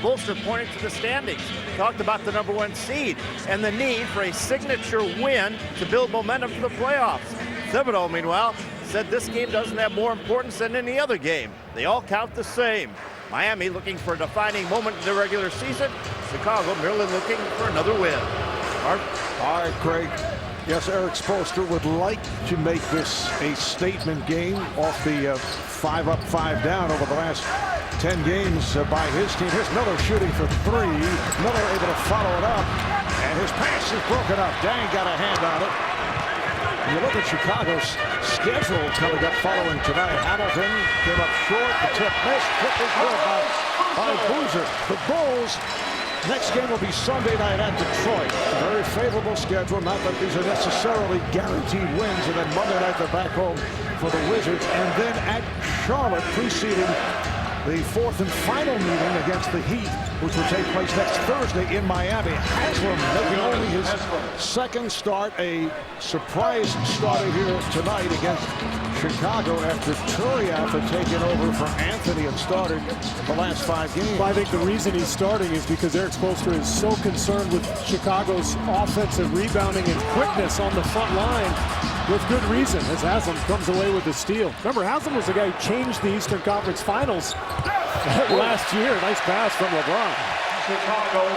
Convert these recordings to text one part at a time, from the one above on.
Spoelstra pointed to the standings, talked about the #1 seed and the need for a signature win to build momentum for the playoffs. Thibodeau, meanwhile, said this game doesn't have more importance than any other game. They all count the same. Miami looking for a defining moment in the regular season. Chicago merely looking for another win. Mark? All right, Craig. Yes, Eric Spoelstra would like to make this a statement game off the 5 up, 5 down over the last 10 games by his team. Here's Miller shooting for 3. Miller able to follow it up, and his pass is broken up. Dang got a hand on it. And you look at Chicago's schedule coming up following tonight. Hamilton came up short. The tip missed. Tip is good by Boozer. The Bulls. Next game will be Sunday night at Detroit. A very favorable schedule. Not that these are necessarily guaranteed wins. And then Monday night they're back home for the Wizards. And then at Charlotte, preceding the 4th and final meeting against the Heat, which will take place next Thursday in Miami. Haslam making only his second start, a surprise starter here tonight against Chicago after Turiaf had taken over for Anthony and started the last 5 games. I think the reason he's starting is because Eric Spoelstra is so concerned with Chicago's offensive rebounding and quickness on the front line, with good reason, as Haslam comes away with the steal. Remember, Haslam was the guy who changed the Eastern Conference Finals last year. Nice pass from LeBron.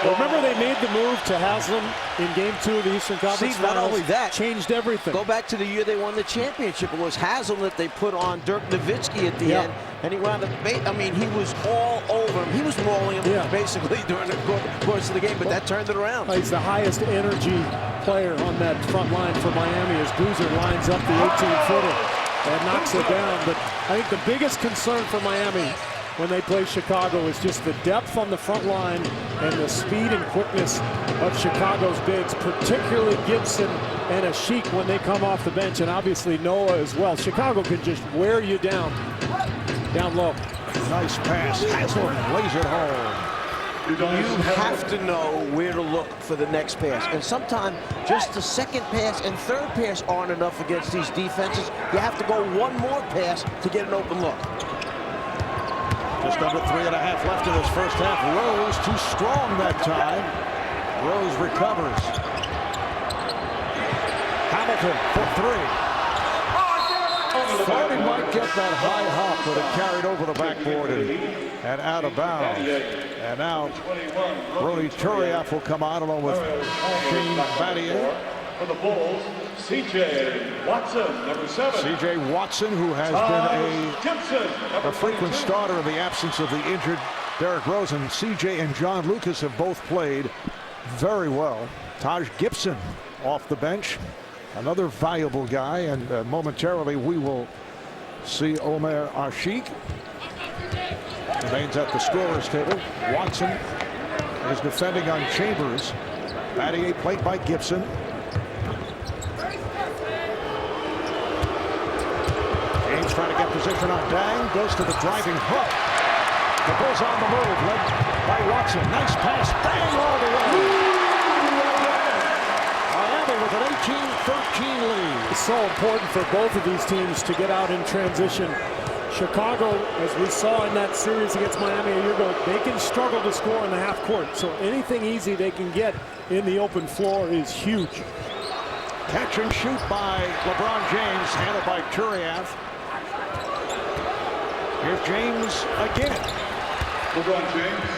Well, remember they made the move to Haslam in Game 2 of the Eastern Conference Finals. Not only that, changed everything. Go back to the year they won the championship. It was Haslam that they put on Dirk Nowitzki at the end, and he wound up. I mean, he was all over him. He was rolling him basically during the course of the game, but that turned it around. He's the highest energy player on that front line for Miami as Boozer lines up the 18-footer and knocks it down. But I think the biggest concern for Miami when they play Chicago is just the depth on the front line and the speed and quickness of Chicago's bigs, particularly Gibson and Ashik when they come off the bench, and obviously Noah as well. Chicago can just wear you down low. Nice pass. Haslam lays it home. You have to know where to look for the next pass. And sometimes just the second pass and third pass aren't enough against these defenses. You have to go one more pass to get an open look. Just under 3.5 left in this first half. Rose too strong that time. Rose recovers. Hamilton for 3. Thought he might get that high hop, but it carried over the backboard and out of bounds. And now Ronny Turiaf will come on along with Shane Battier. For the Bulls, C.J. Watson, number 7. C.J. Watson, who has been a frequent starter in the absence of the injured Derrick Rose. And C.J. and John Lucas have both played very well. Taj Gibson off the bench. Another valuable guy, and momentarily we will see Omer Ashik. Remains at the scorer's table. Watson is defending on Chambers. Battier played by Gibson. James trying to get position on Dang. Goes to the driving hook. The Bulls on the move, led by Watson. Nice pass. Dang all the way. With an 18-13 lead. It's so important for both of these teams to get out in transition. Chicago, as we saw in that series against Miami a year ago, they can struggle to score in the half court. So anything easy they can get in the open floor is huge. Catch and shoot by LeBron James, handled by Turiaf. Here's James again. LeBron James.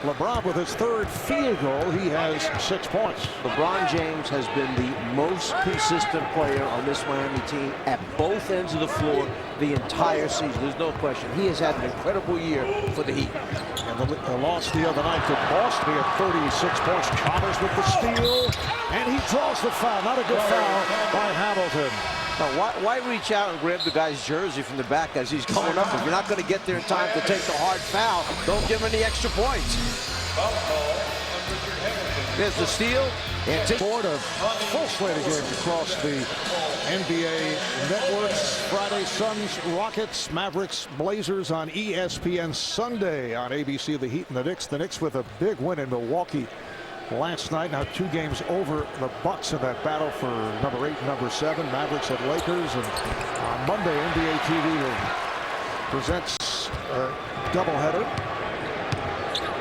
LeBron with his 3rd field goal. He has 6 points. LeBron James has been the most consistent player on this Miami team at both ends of the floor the entire season. There's no question. He has had an incredible year for the Heat. And the loss the other night to Boston at 36 points. Chalmers with the steal. And he draws the foul. Not a good foul by Hamilton. Now, why reach out and grab the guy's jersey from the back as he's coming up? If you're not going to get there in time to take the hard foul, don't give him any extra points. There's the steal. Board of full slate of games across the NBA networks. Friday, Suns, Rockets, Mavericks, Blazers on ESPN. Sunday on ABC, the Heat and the Knicks. The Knicks with a big win in Milwaukee last night. Now 2 games over the Bucks in that battle for number 8 and number 7. Mavericks at Lakers. And on Monday, NBA TV presents a doubleheader.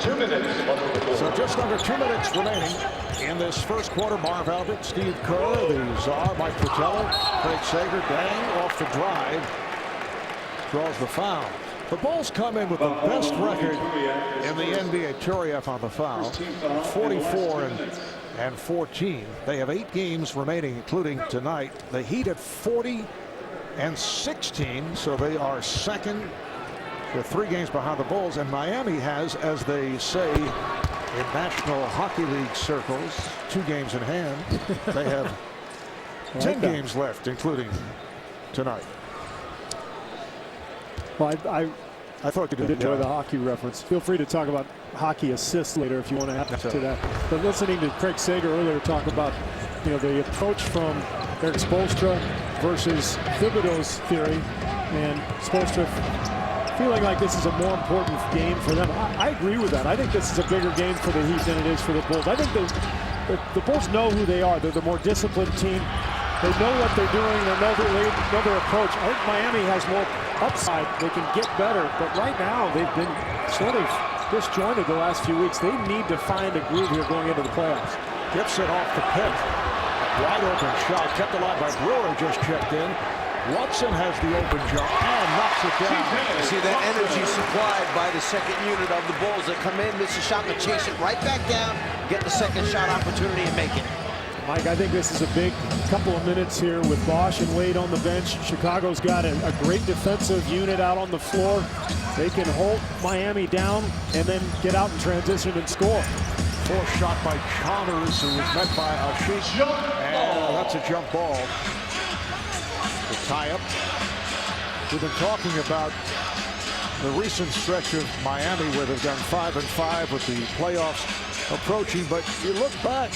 2 minutes on the So board. just under 2 minutes remaining in this first quarter. Marv Albert, Steve Kerr, the Czar, Mike Fratello, Craig Sager, Dang off the drive, draws the foul. The Bulls come in with the best record in the NBA. Turiev on the foul, 44 and 14. They have 8 games remaining, including tonight. The Heat at 40 and 16, so they are second. They're 3 games behind the Bulls, and Miami has, as they say in National Hockey League circles, 2 games in hand. They have 10 games left, including tonight. Well, I thought you did enjoy the hockey reference. Feel free to talk about hockey assists later if you want to add to that. But listening to Craig Sager earlier talk about, you know, the approach from Eric Spoelstra versus Thibodeau's theory, and Spoelstra feeling like this is a more important game for them. I agree with that. I think this is a bigger game for the Heat than it is for the Bulls. I think the Bulls know who they are. They're the more disciplined team. They know what they're doing. They know their approach. I think Miami has more upside. They can get better. But right now, they've been sort of disjointed the last few weeks. They need to find a groove here going into the playoffs. Gibson off the pick. Wide open shot. Kept alive by Brewer, just checked in. Watson has the open jump and knocks it down. See that energy supplied by the second unit of the Bulls that come in, miss a shot, but chase it right back down, get the second shot opportunity and make it. Mike, I think this is a big couple of minutes here with Bosch and Wade on the bench. Chicago's got a great defensive unit out on the floor. They can hold Miami down and then get out in transition and score. Forced shot by Chalmers, who was met by Ashish. And that's a jump ball. The tie-up. We've been talking about the recent stretch of Miami where they've gone 5-5 with the playoffs approaching. But you look back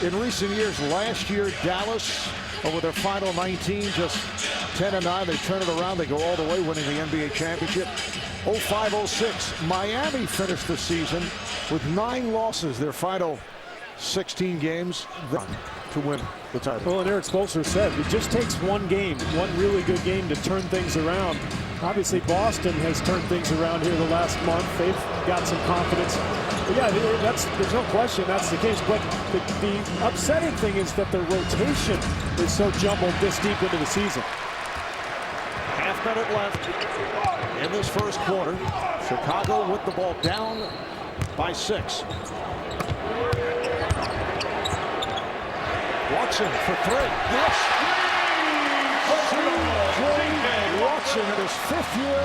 in recent years, last year, Dallas, over their final 19, just 10-9. They turn it around. They go all the way, winning the NBA championship. 05-06, Miami finished the season with 9 losses. Their final 16 games to win the title. Well, and Eric Spoelstra said it just takes one game, one really good game to turn things around. Obviously, Boston has turned things around here the last month. They've got some confidence. But yeah, there's no question that's the case. But the upsetting thing is that the rotation is so jumbled this deep into the season. Half minute left in this first quarter. Chicago with the ball down by 6. Watson for 3. Yes! Watson in his 5th year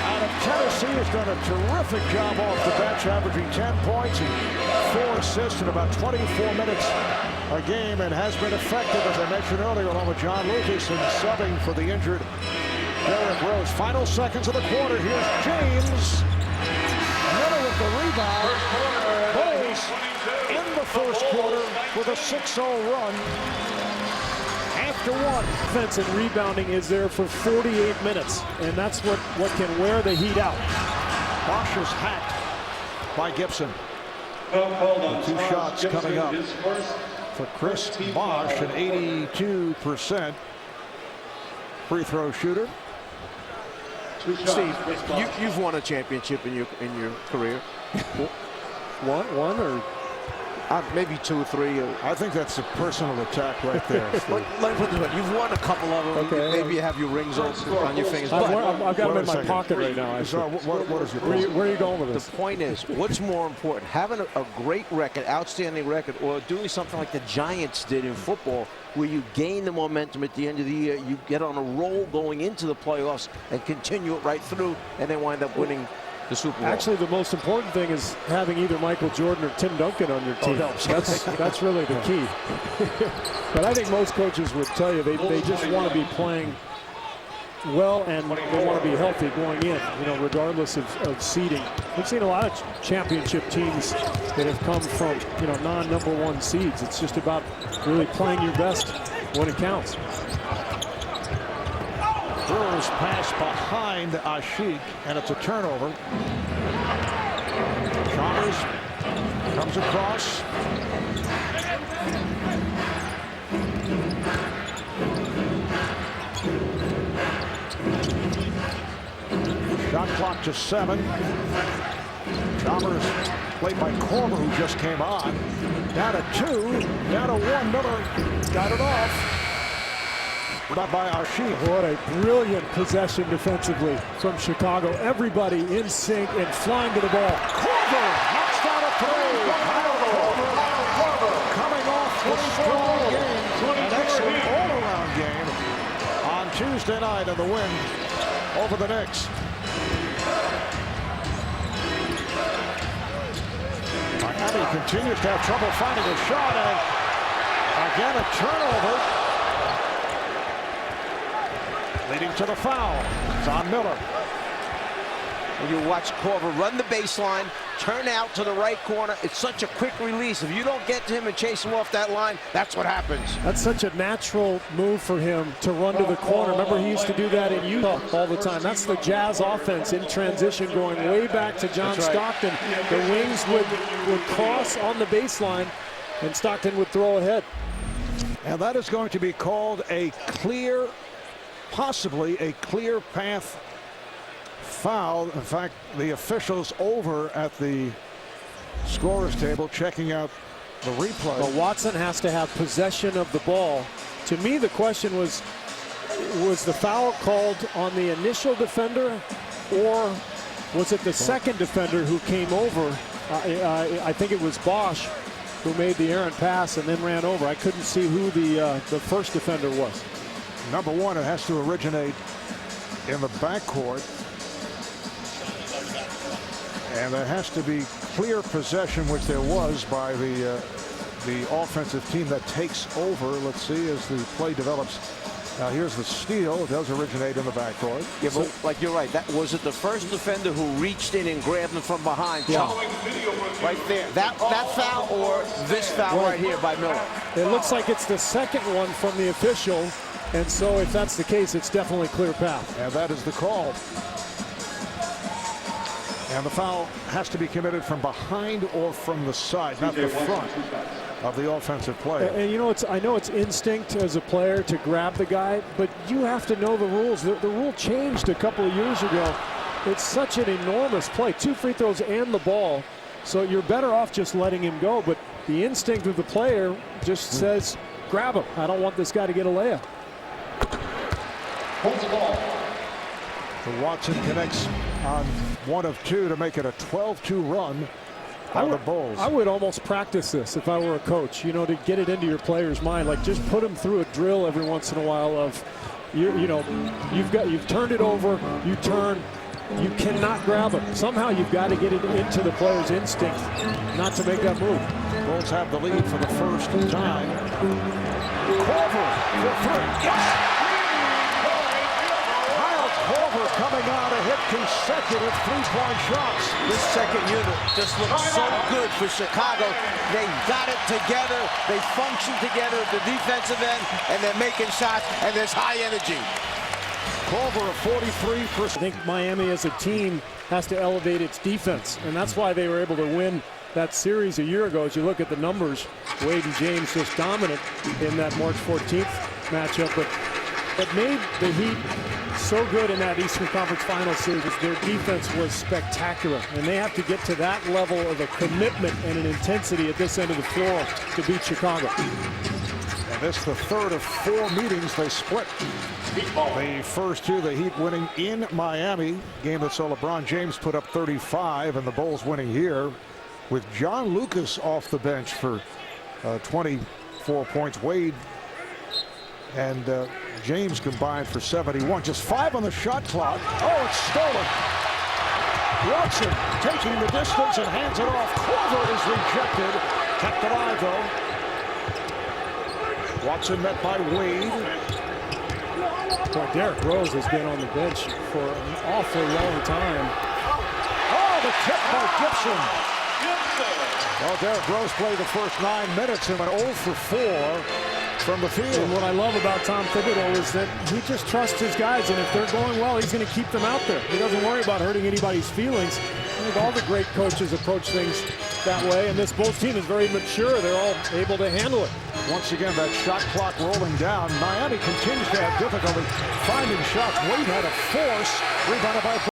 out of Tennessee has done a terrific job off the bench, averaging 10 points and 4 assists in about 24 minutes a game, and has been effective, as I mentioned earlier, along with John Lucas and subbing for the injured Derrick Rose. Final seconds of the quarter. Here's James. Miller with the rebound. Bulls in the first quarter with a 6-0 run. After 1. Defense and rebounding is there for 48 minutes, and that's what can wear the Heat out. Bosch is hacked by Gibson. The 2 shots coming up for Chris Bosch, an 82% free throw shooter. Steve, you've won a championship in your career. One or maybe 2 or 3. I think that's a personal attack right there. Let me put it this way. You've won a couple of them. Okay. Maybe you have your rings on your fingers. I've got them in my pocket right now. What is your Where are you going with this? The point is, what's more important, having a great record, outstanding record, or doing something like the Giants did in football, where you gain the momentum at the end of the year, you get on a roll going into the playoffs and continue it right through, and then wind up winning the Super Bowl. Actually, the most important thing is having either Michael Jordan or Tim Duncan on your team. That's really the key. But I think most coaches would tell you they just want to be playing well, and they want to be healthy going in, regardless of seeding. We've seen a lot of championship teams that have come from, non-number 1 seeds. It's just about really playing your best when it counts. Brewers pass behind Ashiq, and it's a turnover. Chalmers comes across. Shot clock to 7. Chalmers played by Corver, who just came on. Down to 2, down to 1. Miller got it off. Not by Archie. What a brilliant possession defensively from Chicago. Everybody in sync and flying to the ball. Corver knocks down a 3. Corver coming off a strong game. An excellent all-around game on Tuesday night in the win over the Knicks. Miami continues to have trouble finding a shot, and again a turnover leading to the foul. It's on Miller. And you watch Corver run the baseline, turn out to the right corner. It's such a quick release. If you don't get to him and chase him off that line, that's what happens. That's such a natural move for him to run to the corner. Remember, he used to do that in Utah all the time. That's the Jazz offense in transition, going way back to John Stockton. The wings would cross on the baseline, and Stockton would throw ahead. And that is going to be called a clear, possibly a clear path foul. In fact, the officials over at the scorer's table checking out the replay. But Watson has to have possession of the ball. To me, the question was the foul called on the initial defender, or was it the second defender who came over? I think it was Bosch who made the errant pass and then ran over. I couldn't see who the first defender was. Number one, it has to originate in the backcourt. And there has to be clear possession, which there was by the offensive team that takes over. Let's see as the play develops. Now here's the steal. It does originate in the backcourt. Yeah, but like you're right. That was it. The first defender who reached in and grabbed him from behind. Yeah. Right there. That foul or this foul right here by Miller. It looks like it's the second one from the official. And so if that's the case, it's definitely clear path. And that is the call. And the foul has to be committed from behind or from the side, not the front of the offensive player. And you know, I know it's instinct as a player to grab the guy, but you have to know the rules. The rule changed a couple of years ago. It's such an enormous play. 2 free throws and the ball. So you're better off just letting him go. But the instinct of the player just says, grab him. I don't want this guy to get a layup. Holds the ball. So Watson connects on 1 of 2 to make it a 12-2 run on the Bulls. I would almost practice this if I were a coach, you know, to get it into your player's mind. Like, just put them through a drill every once in a while of, you know, you've turned it over, you turn, you cannot grab it. Somehow you've got to get it into the player's instinct not to make that move. Bulls have the lead for the first time. Corver for 3. Yes! Corver coming out to hit consecutive 3-point shots. This second unit just looks so good for Chicago. They got it together. They function together at the defensive end, and they're making shots, and there's high energy. Corver of 43%. I think Miami as a team has to elevate its defense, and that's why they were able to win that series a year ago. As you look at the numbers, Wade and James just dominant in that March 14th matchup, but what made the Heat so good in that Eastern Conference Finals series is their defense was spectacular, and they have to get to that level of a commitment and an intensity at this end of the floor to beat Chicago. And this is the third of 4 meetings they split. The first 2, the Heat winning in Miami, game that saw LeBron James put up 35, and the Bulls winning here with John Lucas off the bench for 24 points. Wade and James combined for 71. Just 5 on the shot clock. Oh, it's stolen. Watson taking the distance and hands it off. Corver is rejected. Kept alive, though. Watson met by Wade. Boy, Derrick Rose has been on the bench for an awfully long time. Oh, the tip by Gibson. Well, Derrick Rose played the first 9 minutes and went 0 for 4. From the field. And what I love about Tom Thibodeau is that he just trusts his guys, and if they're going well, he's going to keep them out there. He doesn't worry about hurting anybody's feelings. I think all the great coaches approach things that way, and this Bulls team is very mature. They're all able to handle it. Once again, that shot clock rolling down. Miami continues to have difficulty finding shots. Wade had a force. Rebounded by